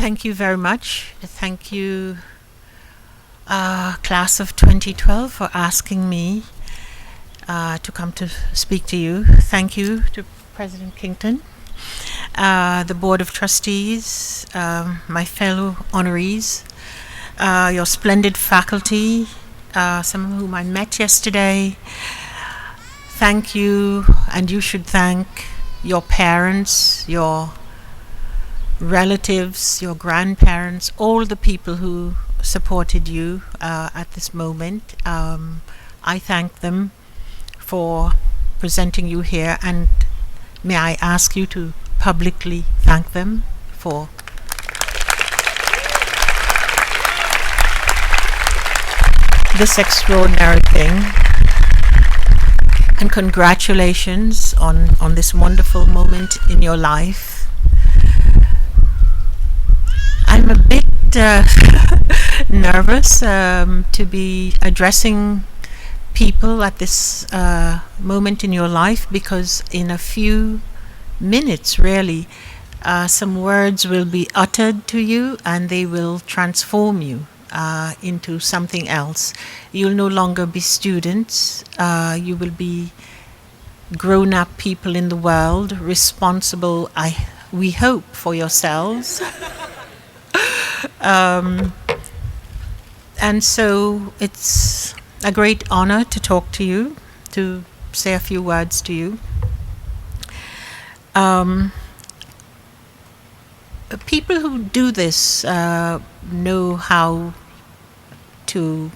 Thank you very much. Thank you, class of 2012, for asking me to come to speak to you. Thank you to President Kington, the Board of Trustees, my fellow honorees, your splendid faculty, some of whom I met yesterday. Thank you, and you should thank your parents, your relatives, your grandparents, all the people who supported you at this moment. I thank them for presenting you here, and may I ask you to publicly thank them for this extraordinary thing. And congratulations on this wonderful moment in your life. I'm a bit nervous to be addressing people at this moment in your life, because in a few minutes, really, some words will be uttered to you and they will transform you into something else. You'll no longer be students. You will be grown-up people in the world, responsible, we hope, for yourselves. And so it's a great honor to talk to you, to say a few words to you. People who do this know how to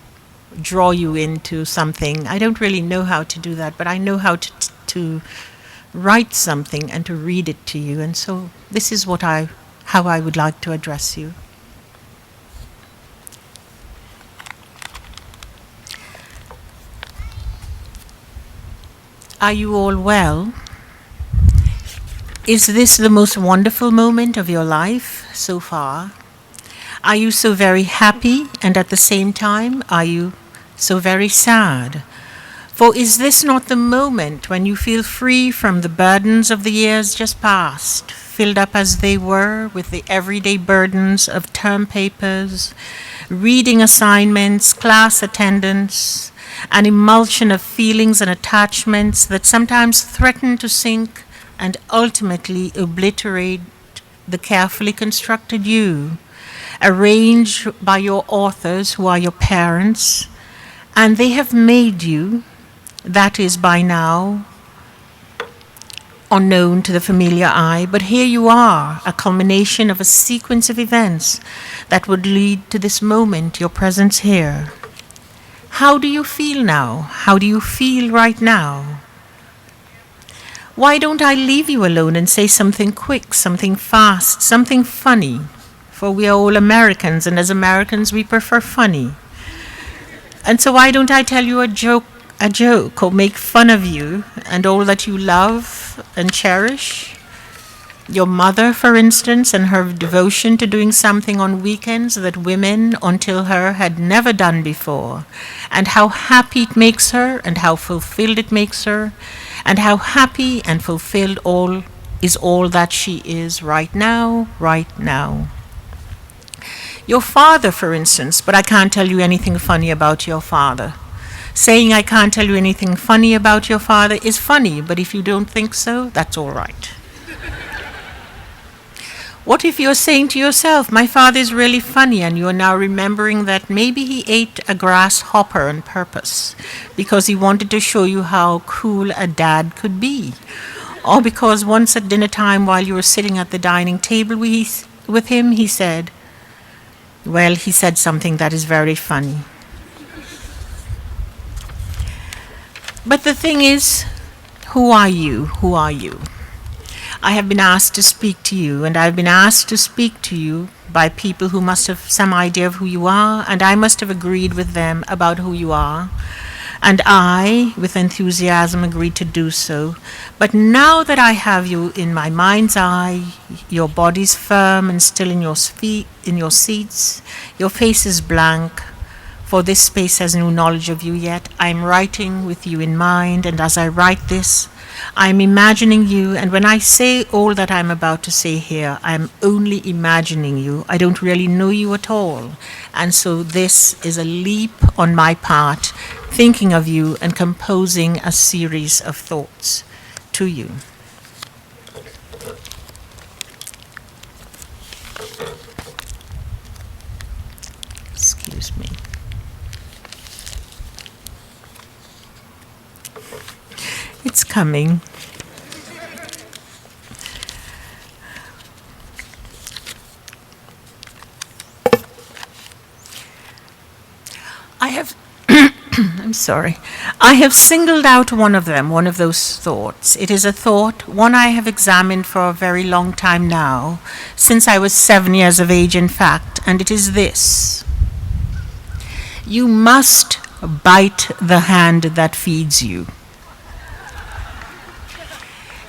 draw you into something. I don't really know how to do that, but I know how to write something and to read it to you. And so this is how I would like to address you. Are you all well? Is this the most wonderful moment of your life so far? Are you so very happy, and at the same time, are you so very sad? For is this not the moment when you feel free from the burdens of the years just past, filled up as they were with the everyday burdens of term papers, reading assignments, class attendance, an emulsion of feelings and attachments that sometimes threaten to sink and ultimately obliterate the carefully constructed you, arranged by your authors who are your parents, and they have made you, that is by now unknown to the familiar eye, but here you are, a culmination of a sequence of events that would lead to this moment, your presence here. How do you feel now? How do you feel right now? Why don't I leave you alone and say something quick, something fast, something funny? For we are all Americans, and as Americans we prefer funny. And so why don't I tell you a joke, or make fun of you and all that you love and cherish? Your mother, for instance, and her devotion to doing something on weekends that women until her had never done before, and how happy it makes her, and how fulfilled it makes her, and how happy and fulfilled is all that she is right now. Your father, for instance, but I can't tell you anything funny about your father. Saying I can't tell you anything funny about your father is funny, but if you don't think so, that's all right. What if you're saying to yourself, my father is really funny, and you are now remembering that maybe he ate a grasshopper on purpose because he wanted to show you how cool a dad could be? Or because once at dinner time while you were sitting at the dining table with him, he said something that is very funny. But the thing is, who are you? Who are you? I have been asked to speak to you, and I've been asked to speak to you by people who must have some idea of who you are, and I must have agreed with them about who you are. And I, with enthusiasm, agreed to do so. But now that I have you in my mind's eye, your body's firm and still in your seats, your face is blank, for this space has no knowledge of you yet. I'm writing with you in mind, and as I write this, I'm imagining you, and when I say all that I'm about to say here, I'm only imagining you. I don't really know you at all. And so this is a leap on my part, thinking of you and composing a series of thoughts to you. Excuse me. It's coming. I have, I'm sorry. I have singled out one of them, one of those thoughts. It is a thought, one I have examined for a very long time now, since I was 7 years of age, in fact, and it is this. You must bite the hand that feeds you.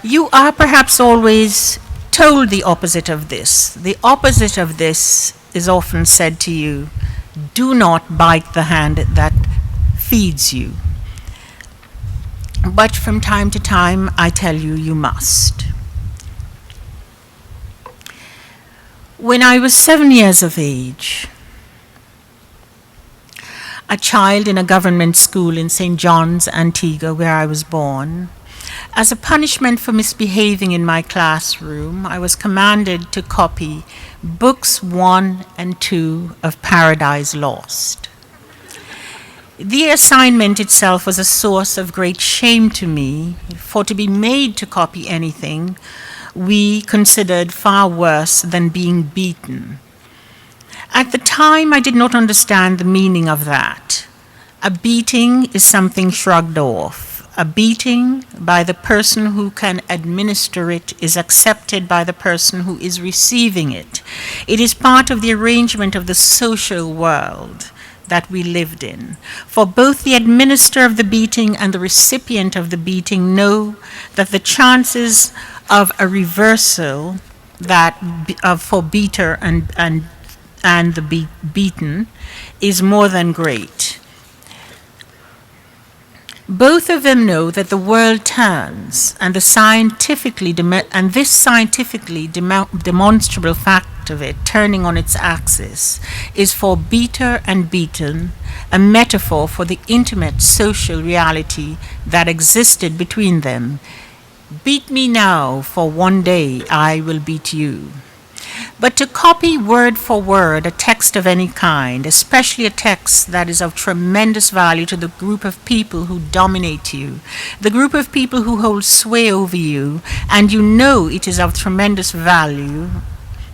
You are perhaps always told the opposite of this. The opposite of this is often said to you, do not bite the hand that feeds you. But from time to time, I tell you, you must. When I was 7 years of age, a child in a government school in St. John's, Antigua, where I was born, as a punishment for misbehaving in my classroom, I was commanded to copy books 1 and 2 of Paradise Lost. The assignment itself was a source of great shame to me, for to be made to copy anything we considered far worse than being beaten. At the time, I did not understand the meaning of that. A beating is something shrugged off. A beating by the person who can administer it is accepted by the person who is receiving it. It is part of the arrangement of the social world that we lived in. For both the administrator of the beating and the recipient of the beating know that the chances of a reversal for beater and the beaten is more than great. Both of them know that the world turns, and this scientifically demonstrable fact of it, turning on its axis, is for beater and beaten, a metaphor for the intimate social reality that existed between them. Beat me now, for one day I will beat you. But to copy word for word a text of any kind, especially a text that is of tremendous value to the group of people who dominate you, the group of people who hold sway over you, and you know it is of tremendous value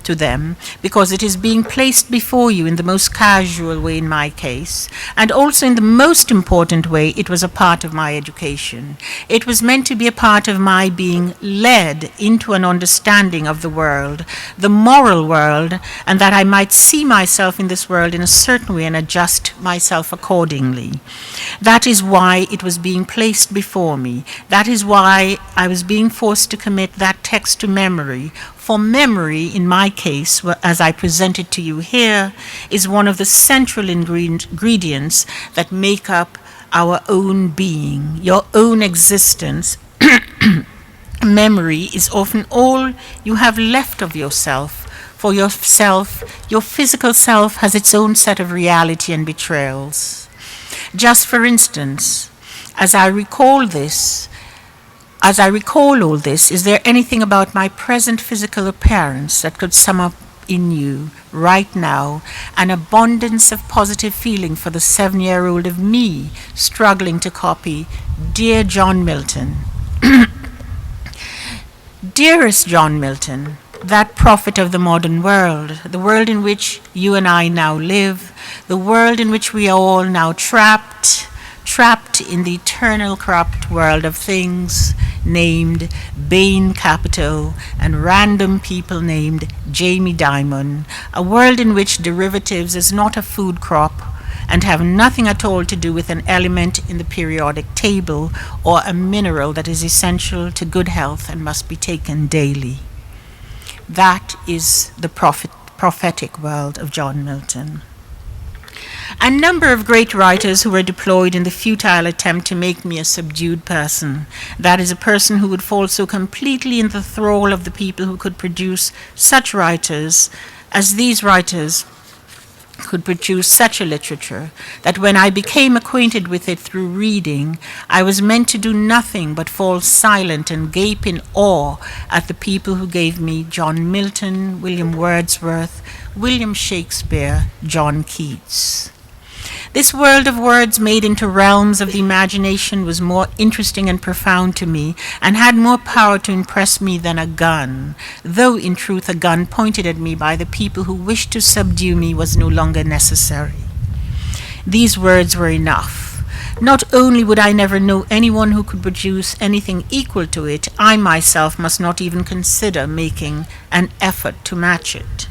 to them because it is being placed before you in the most casual way in my case, and also in the most important way, it was a part of my education. It was meant to be a part of my being led into an understanding of the world, the moral world, and that I might see myself in this world in a certain way and adjust myself accordingly. That is why it was being placed before me. That is why I was being forced to commit that text to memory. For memory, in my case, as I present it to you here, is one of the central ingredients that make up our own being, your own existence. Memory is often all you have left of yourself. For yourself, your physical self has its own set of reality and betrayals. Just for instance, as I recall all this, is there anything about my present physical appearance that could sum up in you right now an abundance of positive feeling for the 7-year-old of me struggling to copy Dear John Milton? Dearest John Milton, that prophet of the modern world, the world in which you and I now live, the world in which we are all now trapped in the eternal corrupt world of things named Bain Capital and random people named Jamie Dimon, a world in which derivatives is not a food crop and have nothing at all to do with an element in the periodic table or a mineral that is essential to good health and must be taken daily. That is the prophetic world of John Milton. A number of great writers who were deployed in the futile attempt to make me a subdued person. That is, a person who would fall so completely in the thrall of the people who could produce such writers as these writers could produce such a literature, that when I became acquainted with it through reading, I was meant to do nothing but fall silent and gape in awe at the people who gave me John Milton, William Wordsworth, William Shakespeare, John Keats. This world of words made into realms of the imagination was more interesting and profound to me, and had more power to impress me than a gun, though in truth a gun pointed at me by the people who wished to subdue me was no longer necessary. These words were enough. Not only would I never know anyone who could produce anything equal to it, I myself must not even consider making an effort to match it.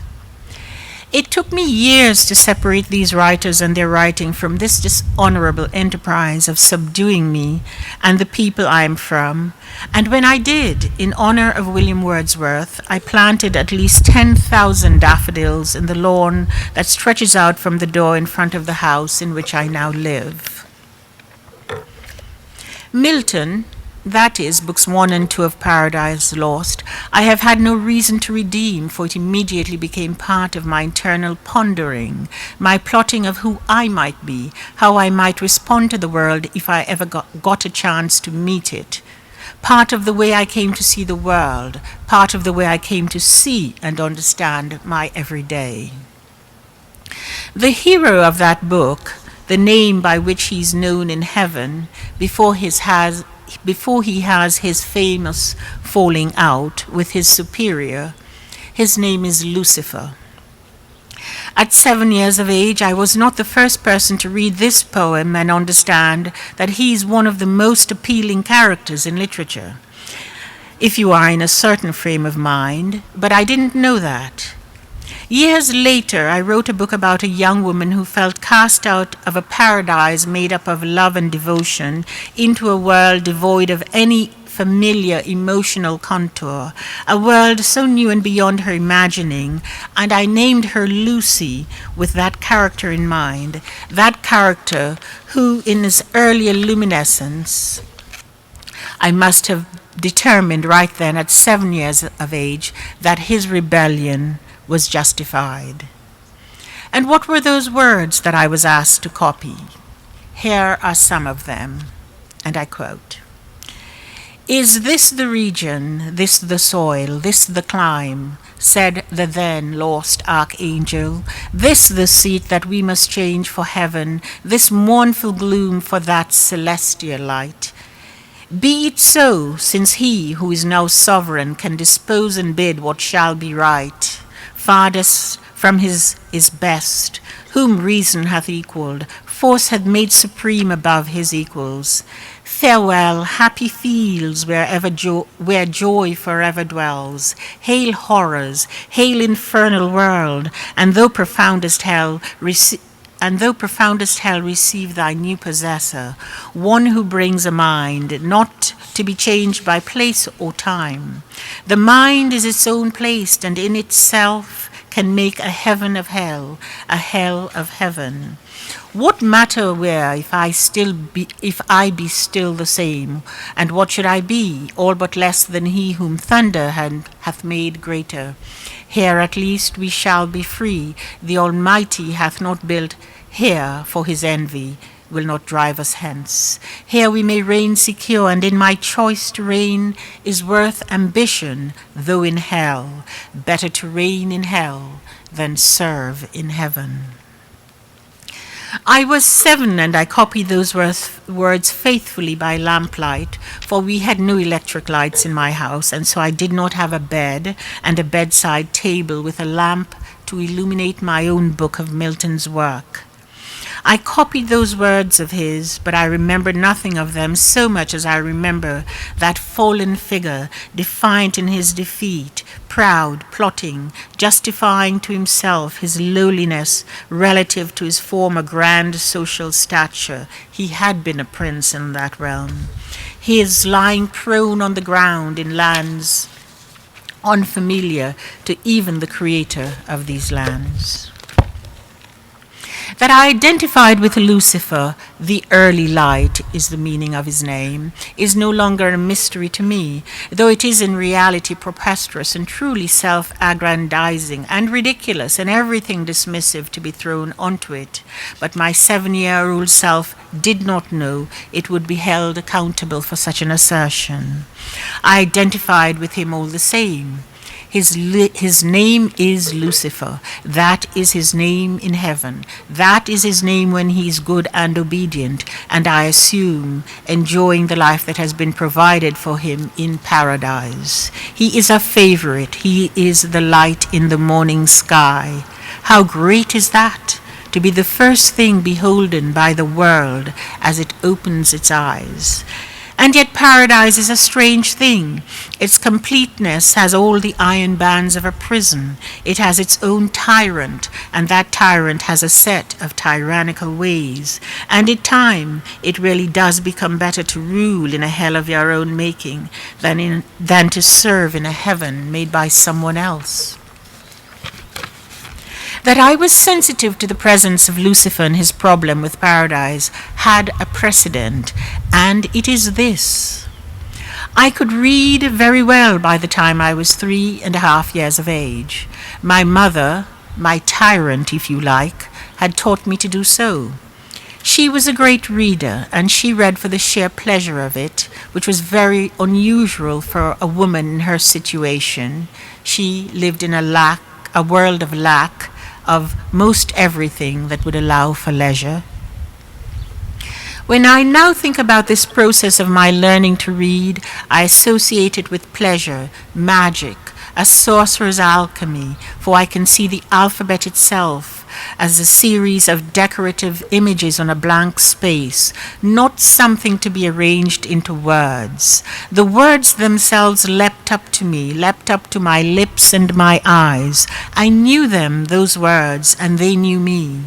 It took me years to separate these writers and their writing from this dishonorable enterprise of subduing me and the people I am from, and when I did, in honor of William Wordsworth, I planted at least 10,000 daffodils in the lawn that stretches out from the door in front of the house in which I now live. Milton, that is, books 1 and 2 of Paradise Lost, I have had no reason to redeem, for it immediately became part of my internal pondering, my plotting of who I might be, how I might respond to the world if I ever got a chance to meet it. Part of the way I came to see the world, part of the way I came to see and understand my everyday. The hero of that book, the name by which he is known in heaven, before he has his famous falling out with his superior, his name is Lucifer. At 7 years of age, I was not the first person to read this poem and understand that he is one of the most appealing characters in literature, if you are in a certain frame of mind, but I didn't know that. Years later, I wrote a book about a young woman who felt cast out of a paradise made up of love and devotion into a world devoid of any familiar emotional contour, a world so new and beyond her imagining, and I named her Lucy with that character in mind, that character who, in his earlier luminescence, I must have determined right then at 7 years of age that his rebellion was justified. And what were those words that I was asked to copy? Here are some of them, and I quote, "Is this the region, this the soil, this the clime, said the then lost archangel, this the seat that we must change for heaven, this mournful gloom for that celestial light? Be it so, since he who is now sovereign can dispose and bid what shall be right. Farthest from his is best, whom reason hath equalled, force hath made supreme above his equals. Farewell, happy fields where joy forever dwells. Hail horrors, hail infernal world, and though profoundest hell receive thy new possessor, one who brings a mind not to be changed by place or time. The mind is its own place, and in itself can make a heaven of hell, a hell of heaven. What matter where if I be still the same, and what should I be, all but less than he whom thunder hath made greater? Here at least we shall be free. The Almighty hath not built here for his envy, will not drive us hence. Here we may reign secure, and in my choice to reign is worth ambition, though in hell. Better to reign in hell than serve in heaven." I was 7, and I copied those words faithfully by lamplight, for we had no electric lights in my house, and so I did not have a bed and a bedside table with a lamp to illuminate my own book of Milton's work. I copied those words of his, but I remember nothing of them so much as I remember that fallen figure, defiant in his defeat, proud, plotting, justifying to himself his lowliness relative to his former grand social stature. He had been a prince in that realm. He is lying prone on the ground in lands unfamiliar to even the creator of these lands. That I identified with Lucifer, the early light is the meaning of his name, is no longer a mystery to me, though it is in reality preposterous and truly self-aggrandizing and ridiculous and everything dismissive to be thrown onto it. But my 7-year-old self did not know it would be held accountable for such an assertion. I identified with him all the same. His name is Lucifer. That is his name in heaven. That is his name when he is good and obedient, and I assume enjoying the life that has been provided for him in paradise. He is a favorite. He is the light in the morning sky. How great is that? To be the first thing beholden by the world as it opens its eyes. And yet paradise is a strange thing. Its completeness has all the iron bands of a prison. It has its own tyrant, and that tyrant has a set of tyrannical ways. And in time, it really does become better to rule in a hell of your own making than to serve in a heaven made by someone else. That I was sensitive to the presence of Lucifer and his problem with paradise had a precedent, and it is this. I could read very well by the time I was 3.5 years of age. My mother, my tyrant if you like, had taught me to do so. She was a great reader, and she read for the sheer pleasure of it, which was very unusual for a woman in her situation. She lived in a world of lack, of most everything that would allow for leisure. When I now think about this process of my learning to read, I associate it with pleasure, magic, a sorcerer's alchemy, for I can see the alphabet itself as a series of decorative images on a blank space, not something to be arranged into words. The words themselves leapt up to me, leapt up to my lips and my eyes. I knew them, those words, and they knew me.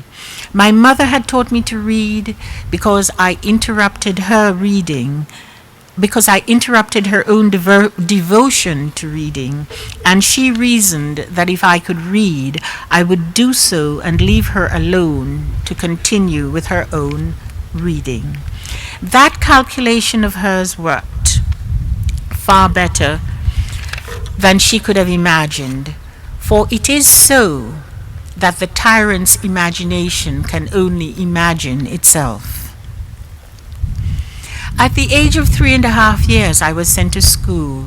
My mother had taught me to read because I interrupted her reading, because I interrupted her own devotion to reading, and she reasoned that if I could read, I would do so and leave her alone to continue with her own reading. That calculation of hers worked far better than she could have imagined, for it is so that the tyrant's imagination can only imagine itself. At the age of 3.5 years, I was sent to school.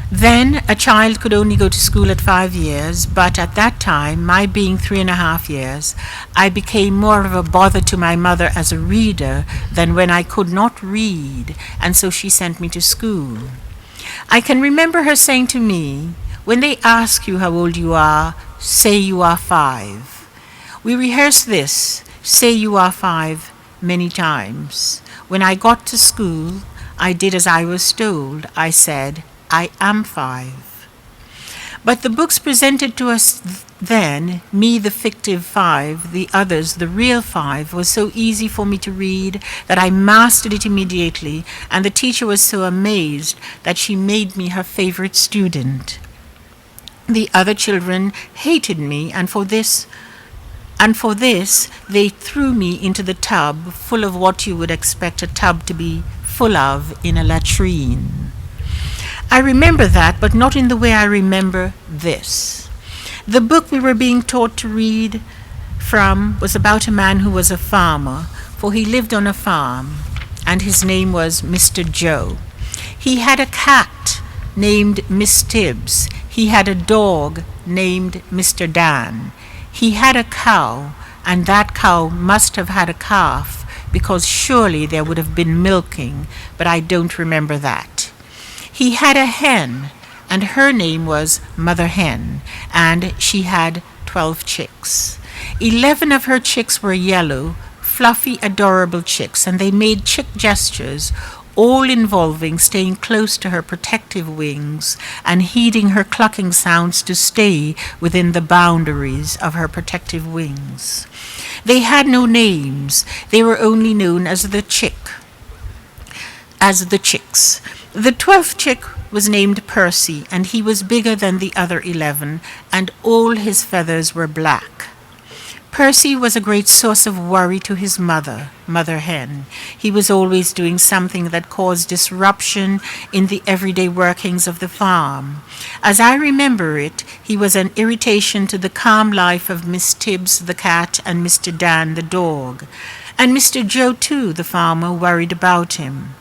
Then a child could only go to school at 5 years, but at that time, my being 3.5 years, I became more of a bother to my mother as a reader than when I could not read, and so she sent me to school. I can remember her saying to me, "When they ask you how old you are, say you are 5. We rehearsed this, say you are 5, many times. When I got to school, I did as I was told. I said, I am 5. But the books presented to us then, me the fictive 5, the others the real 5, was so easy for me to read that I mastered it immediately, and the teacher was so amazed that she made me her favorite student. The other children hated me, and for this, they threw me into the tub full of what you would expect a tub to be full of in a latrine. I remember that, but not in the way I remember this. The book we were being taught to read from was about a man who was a farmer, for he lived on a farm, and his name was Mr. Joe. He had a cat named Miss Tibbs. He had a dog named Mr. Dan. He had a cow, and that cow must have had a calf, because surely there would have been milking, but I don't remember that. He had a hen, and her name was Mother Hen, and she had 12 chicks. 11 of her chicks were yellow, fluffy, adorable chicks, and they made chick gestures, all involving staying close to her protective wings and heeding her clucking sounds to stay within the boundaries of her protective wings. They had no names. They were only known as the chicks. The 12th chick was named Percy, and he was bigger than the other 11, and all his feathers were black. Percy was a great source of worry to his mother, Mother Hen. He was always doing something that caused disruption in the everyday workings of the farm. As I remember it, he was an irritation to the calm life of Miss Tibbs the cat and Mr. Dan the dog. And Mr. Joe, too, the farmer, worried about him.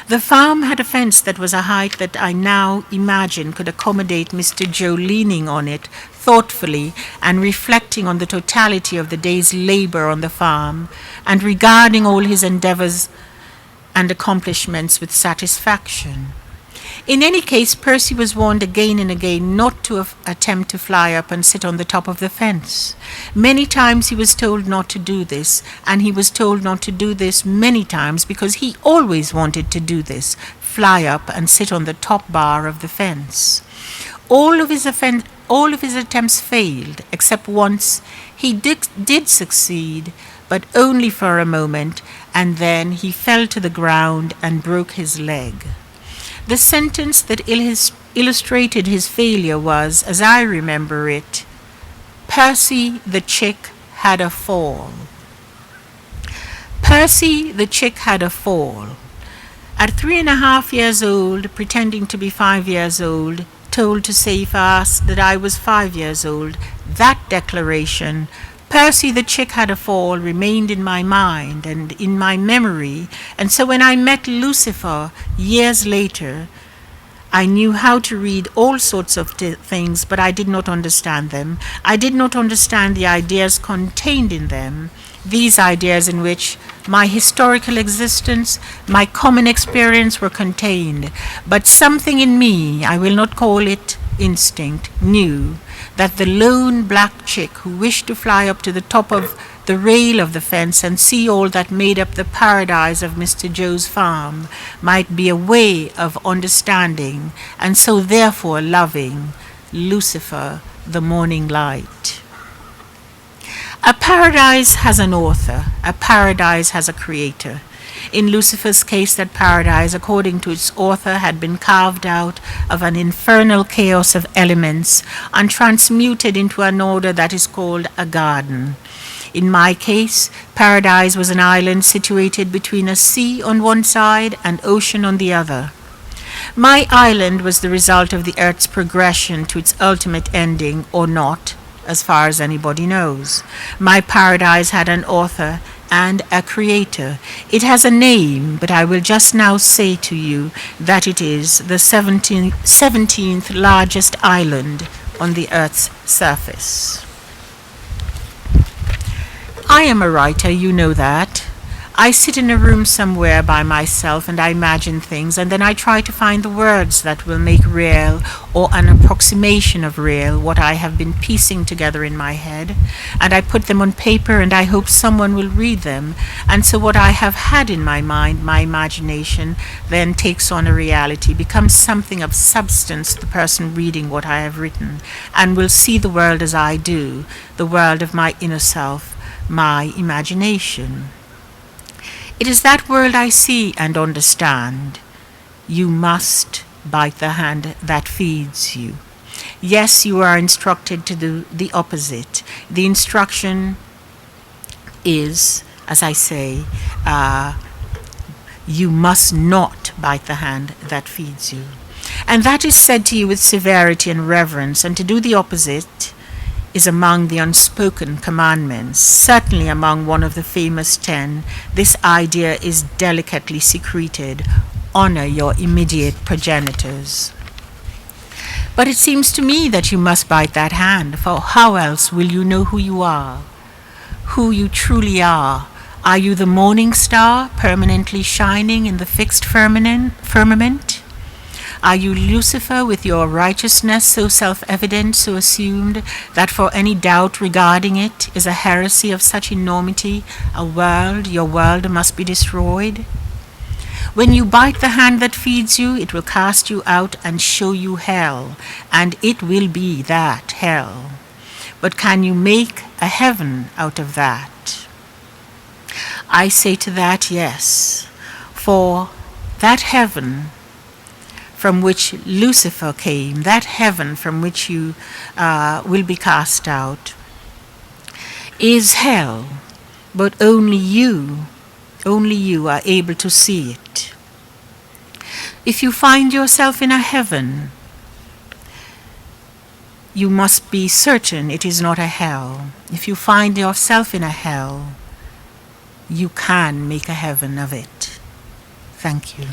The farm had a fence that was a height that I now imagine could accommodate Mr. Joe leaning on it thoughtfully and reflecting on the totality of the day's labor on the farm and regarding all his endeavors and accomplishments with satisfaction. In any case, Percy was warned again and again not to attempt to fly up and sit on the top of the fence. Many times he was told not to do this, and he was told not to do this many times because he always wanted to do this, fly up and sit on the top bar of the fence. All of his attempts failed, except once. He did succeed, but only for a moment, and then he fell to the ground and broke his leg. The sentence that illustrated his failure was, as I remember it, Percy the chick had a fall. Percy the chick had a fall. At 3.5 years old, pretending to be 5 years old, told to say fast that I was 5 years old, that declaration, Percy the chick had a fall, remained in my mind and in my memory, and so when I met Lucifer years later, I knew how to read all sorts of things, but I did not understand them. I did not understand the ideas contained in them, these ideas in which my historical existence, my common experience were contained, but something in me, I will not call it instinct, knew that the lone black chick who wished to fly up to the top of the rail of the fence and see all that made up the paradise of Mr. Joe's farm might be a way of understanding and so therefore loving Lucifer, the morning light. A paradise has an author, a paradise has a creator. In Lucifer's case, that paradise, according to its author, had been carved out of an infernal chaos of elements and transmuted into an order that is called a garden. In my case, paradise was an island situated between a sea on one side and ocean on the other. My island was the result of the earth's progression to its ultimate ending, or not, as far as anybody knows. My paradise had an author and a creator. It has a name, but I will just now say to you that it is the 17th largest island on the Earth's surface. I am a writer, you know that. I sit in a room somewhere by myself and I imagine things, and then I try to find the words that will make real or an approximation of real what I have been piecing together in my head, and I put them on paper and I hope someone will read them, and so what I have had in my mind, my imagination, then takes on a reality, becomes something of substance to the person reading what I have written, and will see the world as I do, the world of my inner self, my imagination. It is that world I see and understand. You must bite the hand that feeds you. Yes, you are instructed to do the opposite. The instruction is, as I say, you must not bite the hand that feeds you. And that is said to you with severity and reverence, and to do the opposite is among the unspoken commandments, certainly among one of the famous 10. This idea is delicately secreted. Honor your immediate progenitors. But it seems to me that you must bite that hand, for how else will you know who you are, who you truly are? Are you the morning star permanently shining in the fixed firmament? Are you Lucifer with your righteousness so self-evident, so assumed, that for any doubt regarding it is a heresy of such enormity, your world must be destroyed? When you bite the hand that feeds you, it will cast you out and show you hell, and it will be that hell. But can you make a heaven out of that? I say to that, yes, for that heaven from which Lucifer came, that heaven from which you will be cast out, is hell, but only you are able to see it. If you find yourself in a heaven, you must be certain it is not a hell. If you find yourself in a hell, you can make a heaven of it. Thank you.